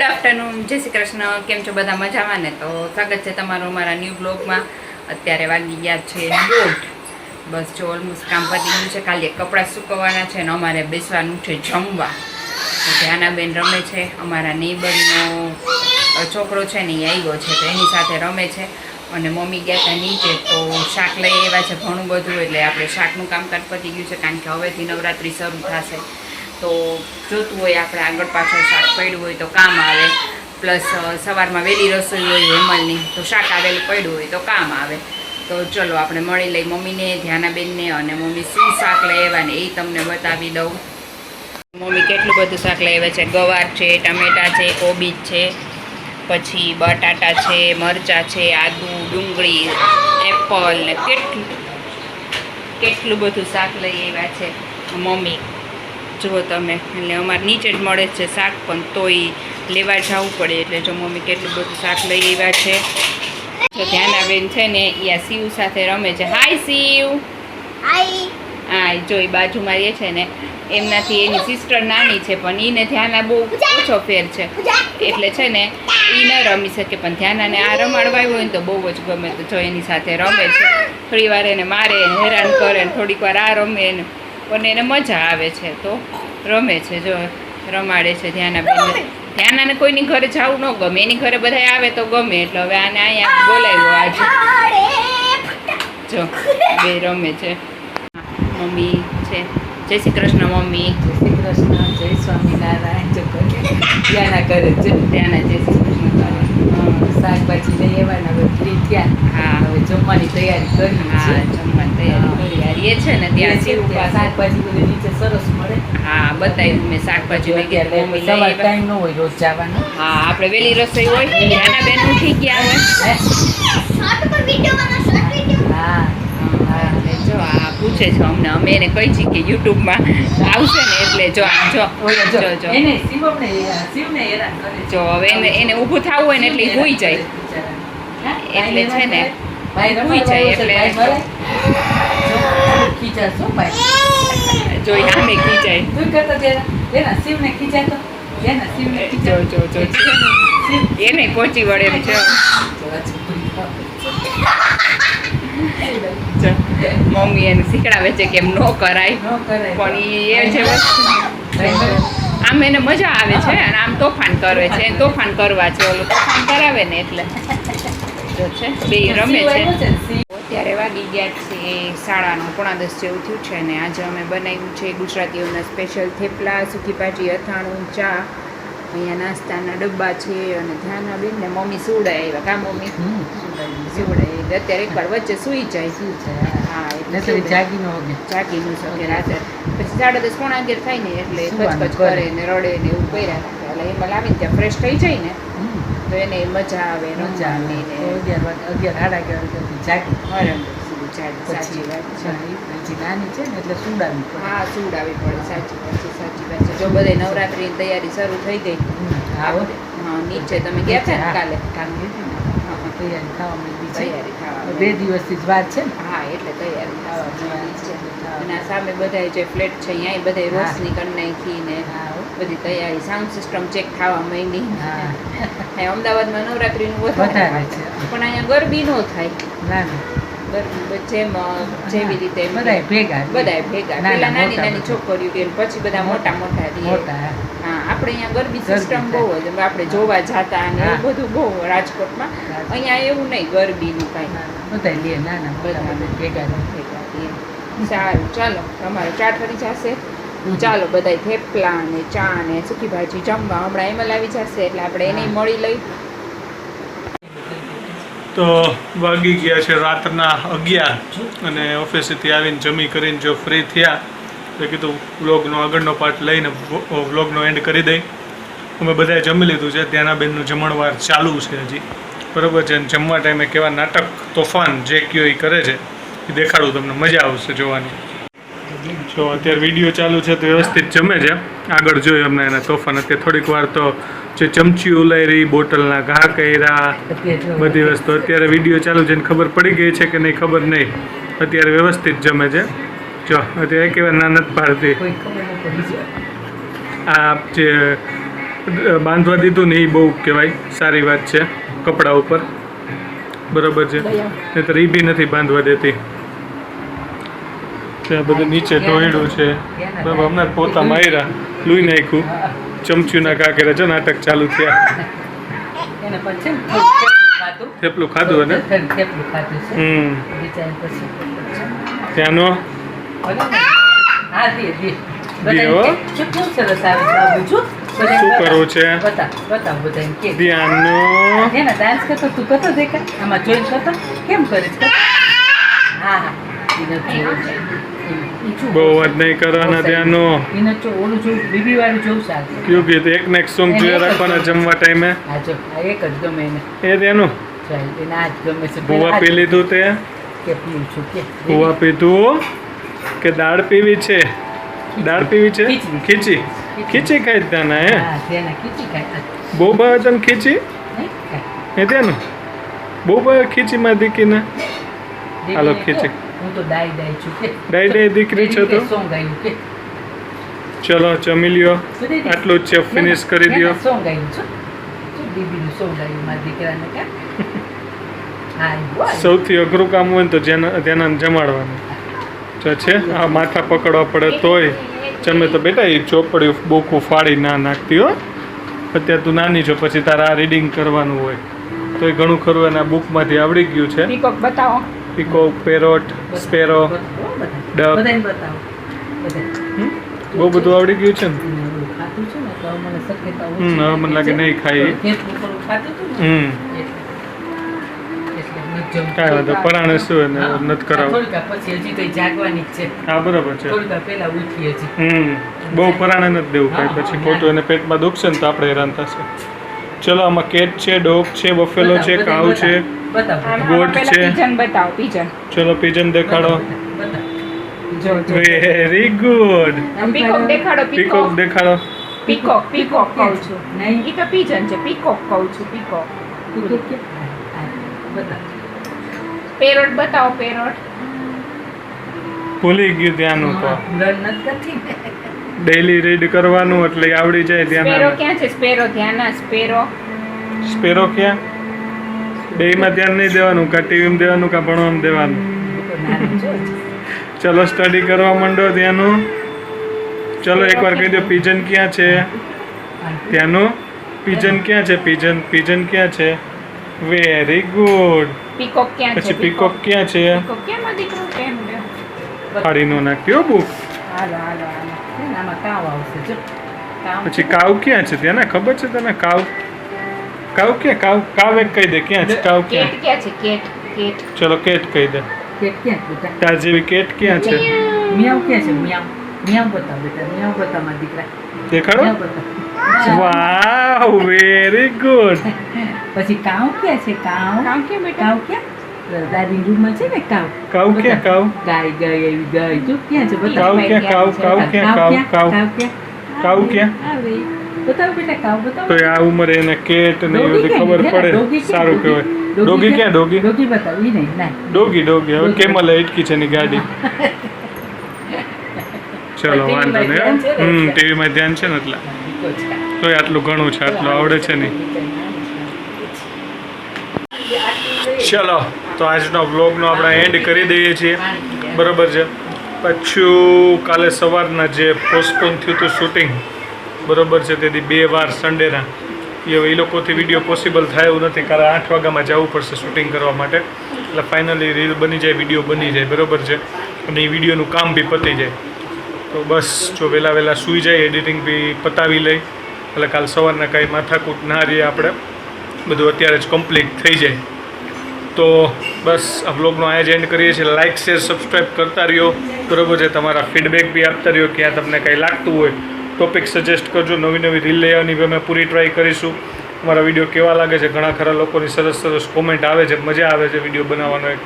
Good afternoon, જય શ્રી કૃષ્ણ. કેમ છો બધા? મજામાં ને? તો સ્વાગત છે તમારું અમારા ન્યૂ બ્લોગમાં. અત્યારે વાગી ગયા છે 1:30. બસ જો ઓલમોસ્ટ કામ પતી ગયું છે. ખાલી કપડાં સૂકવવાના છે ને અમારે બેસવાનું છે જમવા. ધ્યાનાબેન રમે છે, અમારા નેબરનો છોકરો છે ને એ આવ્યો છે તો એની સાથે રમે છે. અને મમ્મી ગયા હતા નીચે તો શાક લઈ આવ્યા છે ઘણું બધું, એટલે આપણે શાકનું કામકાજ પતી ગયું છે કારણ કે હવેથી નવરાત્રિ શરૂ થશે. તો જોતું હોય આપણે આગળ પાછળ શાક પડ્યું હોય તો કામ આવે, પ્લસ સવારમાં વહેલી રસોઈ હોય હેમલની તો શાક આવેલું પડ્યું હોય તો કામ આવે. તો ચલો આપણે મળી લઈ મમ્મીને, ધ્યાનાબેનને, અને મમ્મી શું શાક લઈ આવ્યા ને એ તમને બતાવી દઉં. મમ્મી કેટલું બધું શાક લઈ આવ્યા છે. ગવાર છે, ટમેટા છે, કોબીજ છે, પછી બટાટા છે, મરચાં છે, આદુ, ડુંગળી, એપલ ને કેટલું બધું શાક લઈ આવ્યા છે મમ્મી. જુઓ તમે, એટલે અમારે નીચે જ મળે છે શાક, પણ તોય લેવા જવું પડે. એટલે જો મમ્મી કેટલું બધું શાક લઈ આવ્યા છે. તો ધ્યાનાબેન છે ને એ શિવ સાથે રમે છે. હાય શિવ. હાય. હા, જો એ બાજુમાં રહે છે ને એમનાથી એની સિસ્ટર નાની છે, પણ એને ધ્યાના બહુ ઓછો ફેર છે એટલે છે ને એ ન રમી શકે. પણ ધ્યાનાને આ રમાડવા હોય ને તો બહુ જ ગમે. તો જો એની સાથે રમે છે. થોડી વાર એને મારે, હેરાન કરે ને થોડીક વાર આ રમે ને, પણ એને મજા આવે છે તો રમે છે. જો રમાડે છે ધ્યાનાબેન. ધ્યાનાને કોઈની ઘરે જવું ન ગમે, એની ઘરે બધા આવે તો ગમે. એટલે હવે આને અહીંયા બોલાવ્યો આજે. જો બે રમે છે. મમ્મી છે. જય શ્રી કૃષ્ણ મમ્મી. જય શ્રી કૃષ્ણ, જય સ્વામિનારાયણ. જો ત્યાંના કરે છે, ત્યાંના જય શ્રી કૃષ્ણ કરે. શાકભાજી લઈ આવવાના, હવે ફ્રી થયા. હા, હવે જમવાની તૈયારી કરી. હા, જમવાની તૈયારી એ છે ને ત્યાં શિવ પાસે શાકભાજી બધું નીચે સરસ મળે. હા, બતાવ્યું મેં શાકભાજી મેં કીધું મમ્મી લઈ સવાર આવ્યા. ટાઈમ ન હોય રોજ જવાનો. હા, આપણે વહેલી રસોઈ હોય, ધ્યાનાબેન ઉઠી ગયા હોય. હા હા, એટલે જો આ પૂછે છે અમને, અમે એને કહી છીએ કે યુટ્યુબમાં આવશે ને એટલે જો જો જો જો એને શિવને હેરાન કરે છે. જો હવે એને ઊભું થવું હોય ને એટલે ઈ ભૂઈ જાય. એટલે છે ને ભાઈ ભૂઈ જાય એટલે ખીચાશો ભાઈ. જો ઈ સામે ખીચાય. તું કરતો તેના શિવને ખીચાતો, તેના શિવને જો ખીચાતો. જો જો એને પહોંચી વળે એમ છે. મમ્મી એને શીખડાવે છે કે એમ ન કરાય, પણ એ છે વસ્તુ આમ એને મજા આવે છે અને આમ તોફાન કરે છે. તોફાન કરવા છે, ઓલું તોફાન કરાવે ને એટલે જો છે બે રમે છે. અત્યારે વાગી ગયા છે 9:30 જેવું થયું છે ને આજે અમે બનાવ્યું છે ગુજરાતીઓના સ્પેશિયલ થેપલા, સૂકી ભાજી, અથાણું, ચા. અહીંયા નાસ્તાના ડબ્બા છે. અને ધ્યાનાબેન ને મમ્મી સુવડાય આવ્યા. કા મમ્મી સુવડાય અત્યારે એકવાર વચ્ચે સુઈ જાય. હા, એટલે જાગી ન શકે રાતે. પછી 10:30 પોણા 11 થાય ને એટલે કચકચ કરે ને રડે ને એવું કર્યા રાખે. એટલે એમાં લાવીને ત્યાં ફ્રેશ થઈ જાય ને તો એને મજા આવે. રમવાની ને 11 જાગી સાચી વાત છે. નાની છે ને એટલે સુડાવી પડે. હા, સુવડાવી પડે. સાચી વાત છે. જો બધે નવરાત્રિની તૈયારી શરૂ થઈ ગઈ. હા, નીચે તમે ગયા હતા ને કાલે? તૈયારી થવા માંડી છે. તૈયારી થવા 2 દિવસથી જ વાત છે ને. હા, એટલે તૈયારી થવા માંડી છે. અને આ સામે બધા જે ફ્લેટ છે અહીંયા બધા રોશની કરી નાખી ને બધી તૈયારી. સાઉન્ડ સિસ્ટમ ચેક થવા માંડી. અમદાવાદમાં નવરાત્રિનું વધારે છે, પણ અહીંયા ગરબી ન થાય. ના જેવી રીતે બધાય ભેગા. પેલા નાની નાની છોકરીઓ પછી બધા મોટા મોટા. હા, આપણે અહીંયા ગરબી સિસ્ટમ બહુ જ આપણે જોવા જતા અને એવું બધું બહુ રાજકોટમાં. અહીંયા એવું નહીં ગરબીનું કાંઈ. બધા લે નાના બધા ભેગા. સારું, ચાલો તમારે ચા ઠરી જશે. ચાલો બધા થેપલા ને ચા ને સૂકી ભાજી જમવા હમણાં એમાં આવી જશે એટલે આપણે એને મળી લઈ. તો વાગી ગયા છે રાતના 11 અને ઓફિસેથી આવીને જમી કરીને જો ફ્રી થયા તો કીધું વ્લોગનો આગળનો પાર્ટ લઈને વ્લોગનો એન્ડ કરી દઈ. અમે બધાએ જમી લીધું છે. ધ્યાનાબેનનું જમણવાર ચાલુ છે હજી, બરાબર છે. અને જમવા ટાઈમે કેવા નાટક તોફાન જે કયો એ કરે છે એ દેખાડું તમને, મજા આવશે જોવાની. જો અત્યારે વિડીયો ચાલુ છે તો વ્યવસ્થિત જમે છે. આગળ જોયું અમને એના તોફાન. અત્યારે થોડીક વાર તો જે ચમચી ઉલારી, બોટલના ઘા કર્યા, બધી વસ્તુ. અત્યારે વિડીયો ચાલુ છે ને ખબર પડી ગઈ છે કે નહીં ખબર નહીં. અત્યારે વ્યવસ્થિત જમે છે. જો અત્યારે કેવા નાનત પાડતી. આ જે બાંધવા દીધું ને એ બહુ કહેવાય સારી વાત છે કપડા ઉપર, બરાબર છે. નહીંતર એ બી નથી બાંધવા દેતી. ત્યાં બધું નીચે ઢોળ્યું છે, બરાબર. હમણાં જ પોતા માર્યા, લૂઈ નાખ્યું, ચમચીના કાકેરા છે, નાટક ચાલુ થયા. એને પછી થેપલું ખાધું. થેપલું ખાધું ને થેપલું ખાધું છે. બિચારી પછી ત્યાંનો હા દે દીવો. કેવું સરસ આવે છે બાબુ જો. શું કરવું છે? બતાવ બધાને કે ધ્યાનનો એના ડાન્સ કરતો તું કરતો દેખાય આમાં જોઈને કરતો કેમ કરે છે? હા હા બહુ વાત નહીં કરવાના. ધ્યાનનો એને જો ઓલું જો બીબી વાળું જોઉં છે આજે. કયું ગીત? એક ને એક સોંગ જોઈ રાખવાના જમવા ટાઈમે. હા જો આ એક જ ગમે એને. એ ધ્યાનું ચાલ એને આ જ ગમે છે. ભૂવા પી લીધું તે? કે પીવું છું કે ભૂવા પીધું કે દાળ પીવી છે? દાળ પીવી છે? ખીચી ખીચી ખાઈ ત્યાંના હે? હા તેના ખીચી ખાય બહુ ભાવે તને ખીચી? નહીં ખાય. એ ત્યાંનું બહુ ભાવે ખીચીમાં દીકીને? હાલો ખીચી. હું તો દાઈ છું કે ડાઈ દીકરી છો તો સોંગ આવ્યું કે ચલો જમી લ્યો. આટલું જ છે, ફિનિશ કરી દો. સોંગ આવ્યું છું દીદીનું સોંગ આવ્યું મારા દીકરાને કે હા બોલ સૌથી અઘરું કામ હોય ને તો જેના જમાડવાનું તો છે. આ માથા પકડવા પડે તોય જમે તો બેટા એ ચોપડી બોકું ફાડી ના નાખતી હો. અત્યારે તું નાની છો, પછી તારે આ રીડિંગ કરવાનું હોય તો એ ઘણું ખરું એના બુકમાંથી આવડી ગયું છે. પીકોક બતાવો. પીકોક, પેરોટ, સ્પેરો, ડક, બધાને બતાવો બધા બહુ બધું આવડી ગયું છે ને. ખાતું છે ને તો મને શક્યતા હવે મને લાગે નહીં ખાઈ. ખાતું હતું ને એટલે કાંઈ વાંધો પરાણે શું એને નથી કરાવું. થોડીક પછી હજી કઈ જાગવાની જ છે. હા બરાબર છે. થોડીક પહેલા ઉઠી હજી. બહુ પરાણે નથી દેવું કાંઈ, પછી ખોટું એને પેટમાં દુખશે ને તો આપણે હેરાન થશે. ચલો આમાં કેટ છે, ડોગ છે, બફેલો છે, કાઉ છે, બતાવો ગોટ છે. પીજન બતાવો. પીજન ચલો પિજન દેખાડો. જો વેરી ગુડ. પીકોક દેખાડો. પીકોક દેખાડો. પીકોક કહું છું. નહીં ઈ તો પીજન છે. પીકોક કહું છું. પીકોક. બતાવો પેરોટ બતાવો. પેરોટ ભૂલી ગયું ત્યાંનું તો. લર્ન નથી કરતી ને. ડેઈલી રીડ કરવાનું એટલે આવડી જાય સ્પેરો ત્યાં. ક્યાં છે? સ્પેરો ધ્યાના. સ્પેરો સ્પેરો ક્યાં? ડેઈમાં ધ્યાન નહીં દેવાનું, કાં ટીવીમાં દેવાનું, કાં ભણવામાં દેવાનું. નાનું જો ચલો સ્ટડી કરવા માંડો ત્યાંનું. ચલો એકવાર કહી દો પિજન ક્યાં છે? ત્યાંનું પિજન ક્યાં છે? પિજન ક્યાં છે? Very good. પીકોક ક્યાં છે? પછી પીકોક ક્યાં છે? પીકોક ક્યાં માં દીકરો? કેમ લે? ફાડી નો નાખ્યો બુક. હાલો હાલો હાલો. આમાં કાવ આવશે જો કાવ પછી કાવ ક્યાં છે? ત્યાં ખબર છે તને? કાવ કાવ ક્યાં? કાવ એક કહી દે ક્યાં છે? કાવ કેટ ક્યાં? ક્યાં છે? કેટ કેટ ચલો કેટ કહી દે. કેટ ક્યાં બેટા તાર જેવી કેટ ક્યાં છે? મિયાવ ક્યાં છે? મિયાવ મિયાવ બતાવ બેટા મિયાવ બતાવ મારા દીકરા દેખાડો. મિયાવ બતાવ વાવ વેરી ગુડ. પછી કાવ ક્યાં છે? કાવ કામ કેમ બેટા? કાવ ક્યાં દાદી રૂમમાં છે ને કાવ કાવ ક્યાં? કાવ ગાય ગાય એવી ગાય જો ક્યાં છે બતાવ કાવ ક્યાં? કાવ ક્યાં? કાવ ક્યાં કાવ ક્યાં? આવે બતાવ બેટા કાવ બતાવ તો આ ઉંમરે એને કેટ ને એ બધી ખબર પડે. સારું કહેવાય. ડોગી ક્યાં? ડોગી ડોગી બતાવ ઈ નહીં ના ડોગી હવે કેમલ અટકી છે એની ગાડી. ચલો વાંધો નહીં. ટીવીમાં ધ્યાન છે ને એટલે તોય આટલું ઘણું છે, આટલું આવડે છે નહીં. ચલો તો આજનો વ્લોગનો આપણે એન્ડ કરી દઈએ છીએ, બરાબર છે. પાછું કાલે સવારના જે પોસ્ટપોન થયું હતું શૂટિંગ, બરાબર છે, તેથી 2 વાર સન્ડેના એ લોકોથી વિડીયો પોસિબલ થાય એવું નથી, કારણ 8 વાગ્યામાં જવું પડશે શૂટિંગ કરવા માટે. એટલે ફાઇનલી રીલ બની જાય, વિડીયો બની જાય, બરાબર છે, અને એ વિડીયોનું કામ બી પતી જાય. તો બસ જો વહેલા સૂઈ જાય, એડિટિંગ બી પતાવી લઈ, એટલે કાલ સવારના કાંઈ માથાકૂટ ના રહીએ, આપણે બધું અત્યારે જ કમ્પ્લીટ થઈ જાય. તો બસ આ વ્લોગનો આ જ એન્ડ કરીએ છીએ. લાઇક શેર સબસ્ક્રાઈબ કરતા રહ્યો, બરાબર છે. તમારા ફીડબેક બી આપતા રહ્યો, ક્યાં તમને કંઈ લાગતું હોય ટોપિક સજેસ્ટ કરજો. નવી રીલ લઈ આવવાની બી અમે પૂરી ટ્રાય કરીશું. અમારા વિડીયો કેવા લાગે છે, ઘણા ખરા લોકોની સરસ કોમેન્ટ આવે છે, મજા આવે છે વિડીયો બનાવવાનો, એક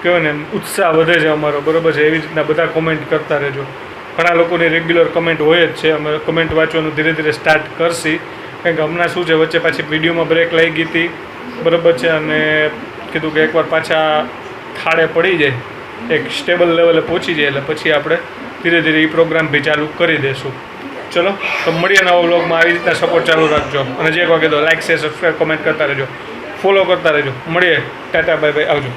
કહેવાય ને ઉત્સાહ વધે છે અમારો, બરાબર છે. એવી રીતના બધા કોમેન્ટ કરતા રહેજો. ઘણા લોકોની રેગ્યુલર કમેન્ટ હોય જ છે, અમે કમેન્ટ વાંચવાનું ધીરે સ્ટાર્ટ કરશી, કારણ કે હમણાં શું છે વચ્ચે પાછી વિડીયોમાં બ્રેક લઈ ગઈ હતી, બરાબર છે, અને કીધું કે એકવાર પાછા થાળે પડી જાય, એક સ્ટેબલ લેવલે પહોંચી જાય, એટલે પછી આપણે ધીરે એ પ્રોગ્રામ બી ચાલુ કરી દઈશું. ચલો તો મળીએ નવા વ્લોગમાં. આવી રીતના સપોર્ટ ચાલુ રાખજો અને જે કોઈ કીધું લાઈક શેર સબસ્ક્રાઈબ કોમેન્ટ કરતા રહેજો, ફોલો કરતા રહેજો. મળીએ. ટાટા બાય બાય, આવજો.